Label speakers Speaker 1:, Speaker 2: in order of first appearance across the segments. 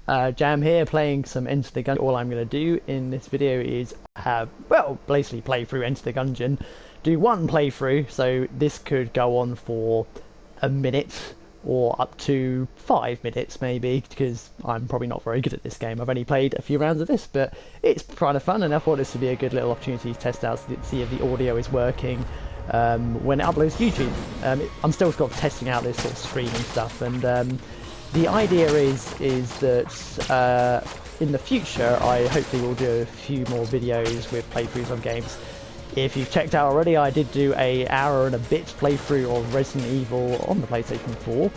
Speaker 1: Jam here playing some Enter the Gungeon. All I'm going to do in this video is basically play through Enter the Gungeon. Do one playthrough, so this could go on for a minute or up to 5 minutes maybe, because I'm probably not very good at this game. I've only played a few rounds of this, but it's kind of fun, and I thought this would be a good little opportunity to test out, see if the audio is working when it uploads to YouTube. I'm still sort of testing out this sort of streaming stuff, and the idea is that in the future I hopefully will do a few more videos with playthroughs of games. If you've checked out already, I did do an hour and a bit playthrough of Resident Evil on the PlayStation 4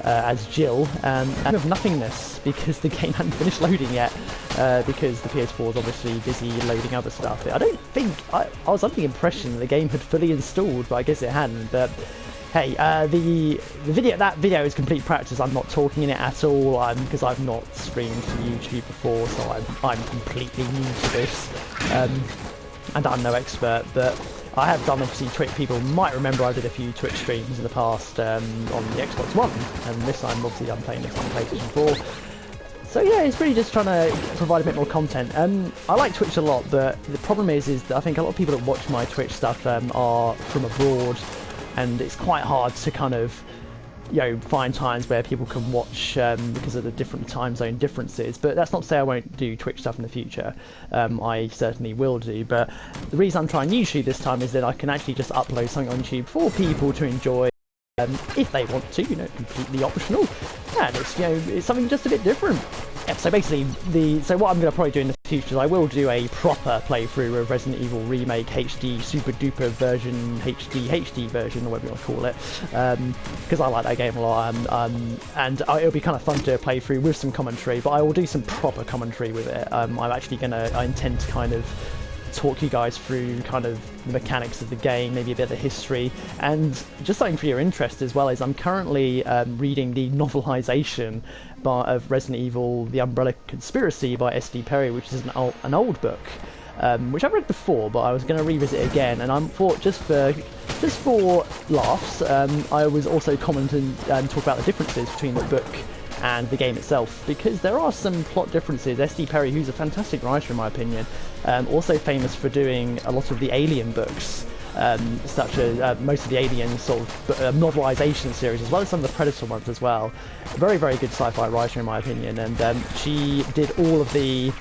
Speaker 1: as Jill, and of nothingness because the game hadn't finished loading yet, because the PS4 is obviously busy loading other stuff. I don't think I was under the impression the game had fully installed, but I guess it hadn't. But hey, the video is complete practice. I'm not talking in it at all, because I've not streamed to YouTube before, so I'm completely new to this. And I'm no expert, but I have done obviously Twitch. People might remember I did a few Twitch streams in the past on the Xbox One, and this time obviously I'm playing this on PlayStation 4. So yeah, it's really just trying to provide a bit more content. I like Twitch a lot, but the problem is that I think a lot of people that watch my Twitch stuff are from abroad, and it's quite hard to kind of find times where people can watch because of the different time zone differences. But that's not to say I won't do Twitch stuff in the future. I certainly will do, but the reason I'm trying YouTube this time is that I can actually just upload something on YouTube for people to enjoy if they want to, completely optional, and it's something just a bit different. Yeah, so basically, so what I'm going to probably do in the future is I will do a proper playthrough of Resident Evil Remake HD Super Duper version, HD version, or whatever you want to call it, because I like that game a lot, and it'll be kind of fun to do a playthrough with some commentary, but I will do some proper commentary with it. I intend to kind of talk you guys through kind of the mechanics of the game, maybe a bit of the history, and just something for your interest as well is I'm currently reading the novelization of Resident Evil The Umbrella Conspiracy by S.D. Perry, which is an old book, which I've read before, but I was going to revisit again, and I thought just for laughs, I was also commenting and talk about the differences between the book and the game itself, because there are some plot differences. S.D. Perry, who's a fantastic writer in my opinion, also famous for doing a lot of the Alien books, such as most of the Alien sort of novelization series, as well as some of the Predator ones as well. Very, very good sci-fi writer in my opinion, and she did all of the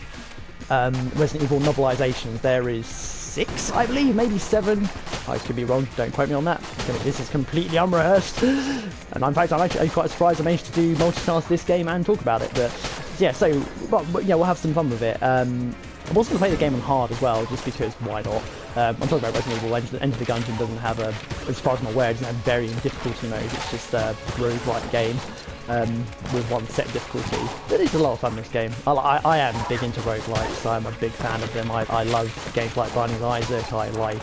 Speaker 1: Resident Evil novelizations. There is 6, I believe, maybe 7. I could be wrong, don't quote me on that. This is completely unrehearsed. And in fact, I'm actually quite surprised I managed to do multicast this game and talk about it. But yeah, so we'll have some fun with it. I'm also going to play the game on hard as well, just because why not? I'm talking about Resident Evil. Enter the Gungeon doesn't have as far as I'm aware, it doesn't have varying difficulty modes. It's just a roguelike game with one set difficulty. But it's a lot of fun, this game. I am big into roguelikes. I'm a big fan of them. I love games like Binding of Isaac. I like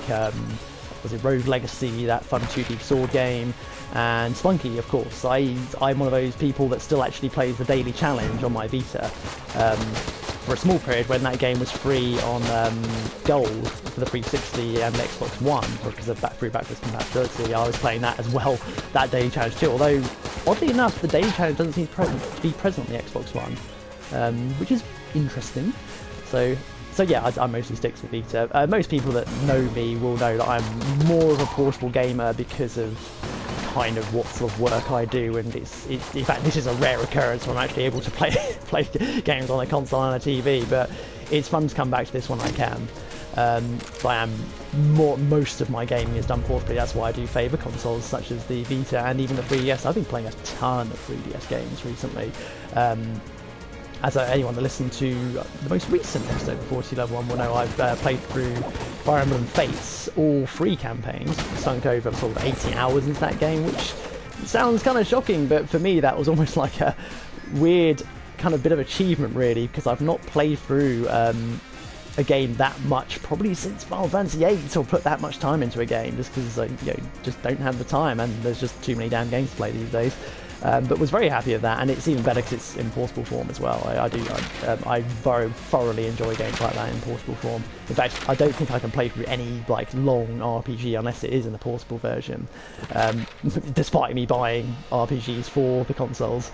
Speaker 1: was it Rogue Legacy, that fun 2D sword game, and Spunky, of course. I'm one of those people that still actually plays the daily challenge on my Vita. For a small period when that game was free on Gold for the 360 and the Xbox One, because of backwards compatibility, I was playing that as well, that daily challenge too. Although, oddly enough, the daily challenge doesn't seem to be present on the Xbox One, which is interesting. So yeah, I mostly stick to Vita. Most people that know me will know that I'm more of a portable gamer because of kind of what sort of work I do, and it's in fact this is a rare occurrence when I'm actually able to play games on a console and a TV, but it's fun to come back to this when I can. Most of my gaming is done portably. That's why I do favour consoles such as the Vita and even the 3DS. I've been playing a ton of 3DS games recently. As anyone that listened to the most recent episode of 40 Level 1 will know, I've played through Fire Emblem Fates, all 3 campaigns, sunk over sort of 80 hours into that game, which sounds kind of shocking, but for me that was almost like a weird kind of bit of achievement really, because I've not played through a game that much probably since Final Fantasy VIII, or put that much time into a game, just because I just don't have the time, and there's just too many damn games to play these days. But was very happy with that, and it's even better because it's in portable form as well. I very thoroughly enjoy games like that in portable form. In fact, I don't think I can play through any long RPG unless it is in the portable version, despite me buying RPGs for the consoles.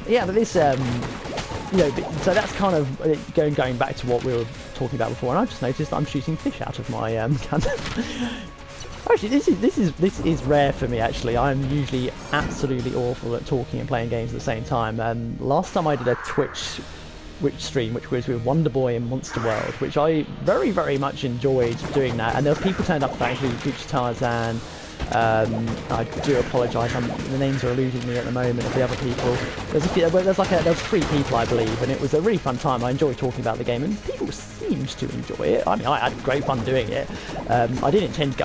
Speaker 1: Yeah, but this, you know, so that's kind of going back to what we were talking about before, and I just noticed that I'm shooting fish out of my gun. Actually, this is rare for me. Actually, I'm usually absolutely awful at talking and playing games at the same time. Last time I did a Twitch stream, which was with Wonderboy and Monster World, which I very, very much enjoyed doing that. And there were people turned up for that, including Future Tarzan. I do apologise. The names are eluding me at the moment of the other people. There's 3 people, I believe, and it was a really fun time. I enjoyed talking about the game, and people seemed to enjoy it. I mean, I had great fun doing it. I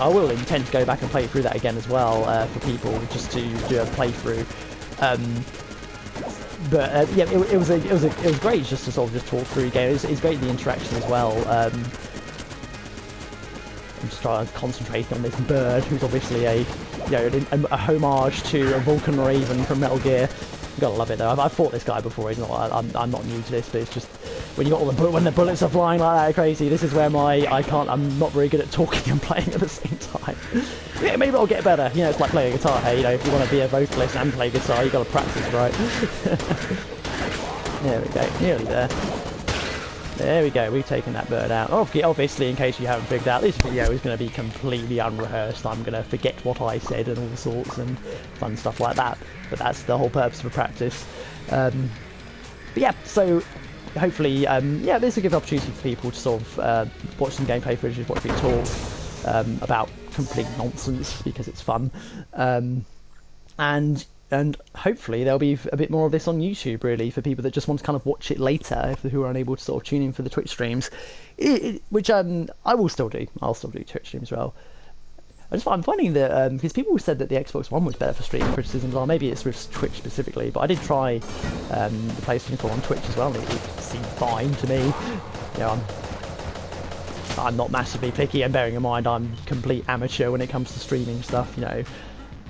Speaker 1: will intend to go back and play through that again as well for people, just to do a playthrough. Yeah, it was great just to sort of just talk through the game. It's great the interaction as well. I'm just trying to concentrate on this bird, who's obviously a homage to a Vulcan Raven from Metal Gear. You gotta love it though. I've fought this guy before. He's not. I'm not new to this, but it's just when you got when the bullets are flying like that, crazy. This is where I'm not very good at talking and playing at the same time. Yeah, maybe I'll get better. You know, it's like playing a guitar. Hey, you know, if you want to be a vocalist and play guitar, you gotta practice, right? There we go. Nearly there. There we go, we've taken that bird out. Obviously, in case you haven't figured out, this video is going to be completely unrehearsed. I'm going to forget what I said and all sorts and fun stuff like that. But that's the whole purpose of practice. But yeah, so hopefully, yeah, this will give an opportunity for people to sort of watch some gameplay footage, watch me talk about complete nonsense because it's fun. And hopefully there'll be a bit more of this on YouTube, really, for people that just want to kind of watch it later, who are unable to sort of tune in for the Twitch streams, which I will still do. I'll still do Twitch streams as well. I'm finding that, because people said that the Xbox One was better for stream criticism, well, maybe it's with Twitch specifically, but I did try the PlayStation 4 on Twitch as well, and it seemed fine to me. You know, I'm not massively picky, and bearing in mind I'm complete amateur when it comes to streaming stuff, you know.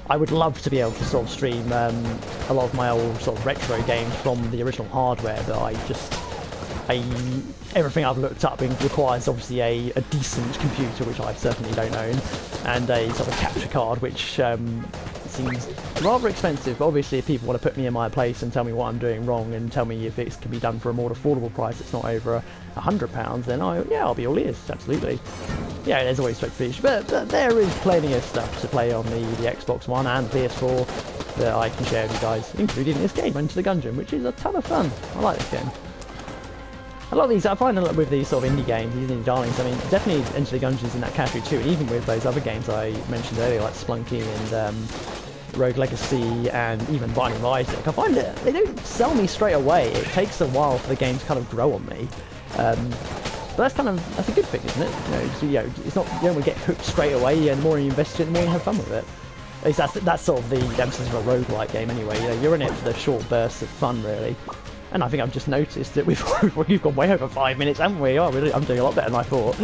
Speaker 1: I would love to be able to sort of stream a lot of my old sort of retro games from the original hardware, but everything I've looked up requires obviously a decent computer, which I certainly don't own, and a sort of capture card, which seems rather expensive. But obviously, if people want to put me in my place and tell me what I'm doing wrong and tell me if it can be done for a more affordable price, it's not over £100, then I'll be all ears, absolutely. Yeah, there's always Twitch footage, but there is plenty of stuff to play on the Xbox One and PS4 that I can share with you guys, including this game, Enter the Gungeon, which is a ton of fun. I like this game. A lot of these, I find a lot with these sort of indie games, these indie darlings, I mean, definitely Enter the Gungeon's in that category too, and even with those other games I mentioned earlier, like Splunky and Rogue Legacy and even Binding of Isaac, I find that they don't sell me straight away. It takes a while for the game to kind of grow on me. But that's a good thing, isn't it? You know, it's not, you don't want to get hooked straight away, and the more you invest in it, the more you have fun with it. At least that's sort of the emphasis of a roguelike game anyway. You know, you're in it for the short bursts of fun, really. And I think I've just noticed that we've gone way over 5 minutes, haven't we? Oh, really, I'm doing a lot better than I thought.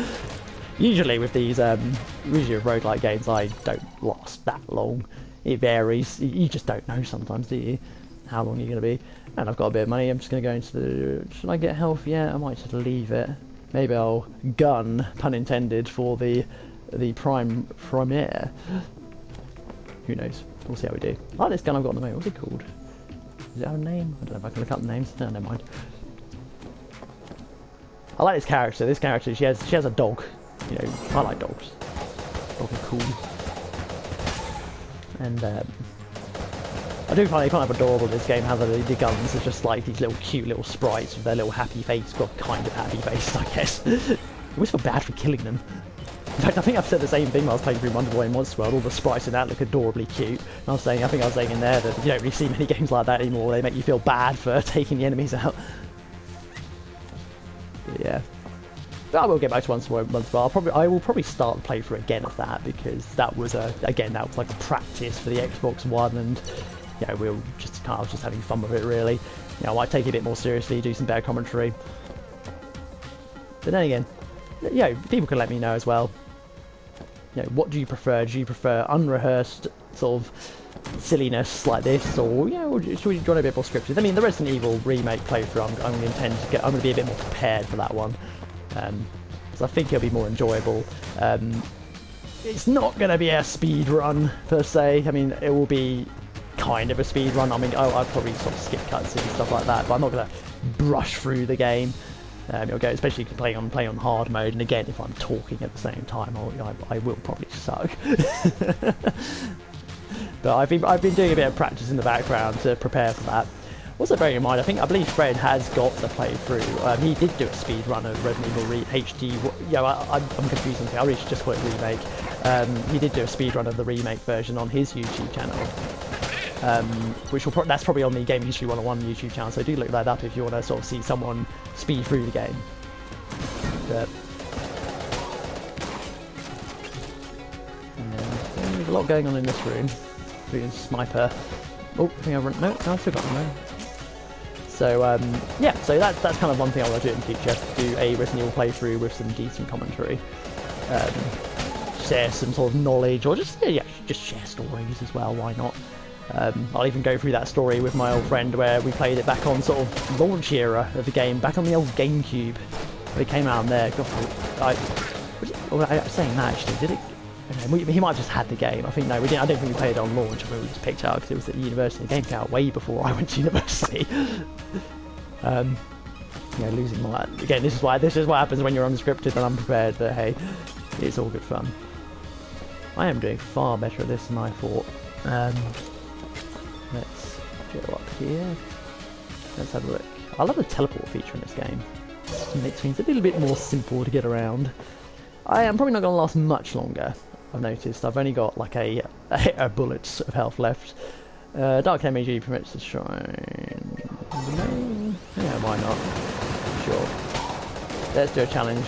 Speaker 1: Usually with these, usually with roguelike games, I don't last that long. It varies. You just don't know sometimes, do you? How long you're going to be. And I've got a bit of money. I'm just going to go into the... Should I get health? Yeah, I might just leave it. Maybe I'll gun, pun intended, for the premiere. Who knows? We'll see how we do. I like this gun I've got on the moment. What's it called? Does it have a name? I don't know if I can look up the names. No, never mind. I like this character. This character, she has a dog. You know, I like dogs. Dogs are cool. And I do find it kind of adorable this game how the guns are just like these little cute little sprites with their little happy face, well, kind of happy face, I guess. I always feel bad for killing them. In fact, I think I've said the same thing when I was playing through Wonderboy and Monster World. All the sprites in that look adorably cute. And I think I was saying in there that you don't really see many games like that anymore. They make you feel bad for taking the enemies out. But yeah. But I will get back to Monster World. I will probably start the playthrough again of that, because that was like a practice for the Xbox One, and yeah, I was just having fun with it, really. You know, I might take it a bit more seriously, do some better commentary. But then again, you know, people can let me know as well. You know, what do you prefer? Do you prefer unrehearsed sort of silliness like this, or you know, should we join a bit more scripted? I mean, the Resident Evil remake playthrough, I'm going to be a bit more prepared for that one, so I think it'll be more enjoyable. It's not going to be a speed run per se. I mean, it will be kind of a speed run. I mean, I'd probably sort of skip cutscenes and stuff like that, but I'm not gonna brush through the game. You'll go, especially if you play on hard mode. And again, if I'm talking at the same time, I will probably suck. But I've been doing a bit of practice in the background to prepare for that. Also, bearing in mind, I believe Fred has got the playthrough. He did do a speed run of Resident Evil HD. Yeah, I'm confused. I really should just call it remake. He did do a speed run of the remake version on his YouTube channel, which that's probably on the Game History 101 YouTube channel. So do look that up if you want to sort of see someone speed through the game. But there's a lot going on in this room. Sniper. Oh, I think I run. No, I forgot. No. So yeah, so that's kind of one thing I want to do in the future. Do a Resident Evil playthrough with some decent commentary. Share some sort of knowledge, or just share stories as well. Why not? I'll even go through that story with my old friend where we played it back on sort of launch era of the game, back on the old GameCube. It came out on there. God, saying that actually, did it? Okay, he might have just had the game. I think no, we didn't. I don't think we played it on launch. I think we just picked it up because it was at university. The game came out way before I went to university. Yeah, losing my again. This is what happens when you're unscripted and unprepared. But hey, it's all good fun. I am doing far better at this than I thought. Let's go up here. Let's have a look. I love the teleport feature in this game. It makes things a little bit more simple to get around. I am probably not going to last much longer. I've noticed. I've only got like a bullet of health left. Dark energy permits the shrine. No? Yeah, why not? Sure. Let's do a challenge.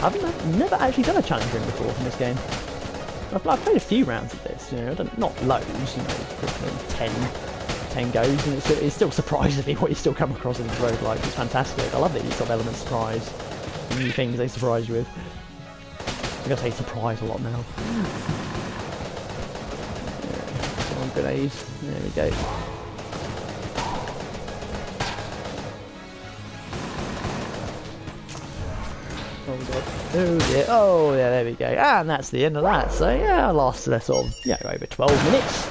Speaker 1: I've never actually done a challenge room before in this game. I've played a few rounds of this, you know, not loads, you know, 10 goes, and it still surprises me what you still come across in the roguelike. It's fantastic. I love that you sort of element of surprise, new things they surprise you with. I'm gonna say surprise a lot now. Yeah, grenades. There we go. Oh god. Oh dear. Oh yeah, there we go. And that's the end of that. So yeah, I lasted a sort of over 12 minutes.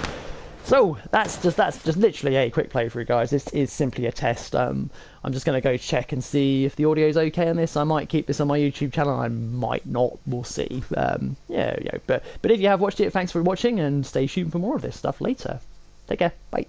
Speaker 1: So that's just literally a quick playthrough, guys. This is simply a test. I'm just going to go check and see if the audio's okay on this. I might keep this on my YouTube channel. I might not. We'll see. But if you have watched it, thanks for watching, and stay tuned for more of this stuff later. Take care. Bye.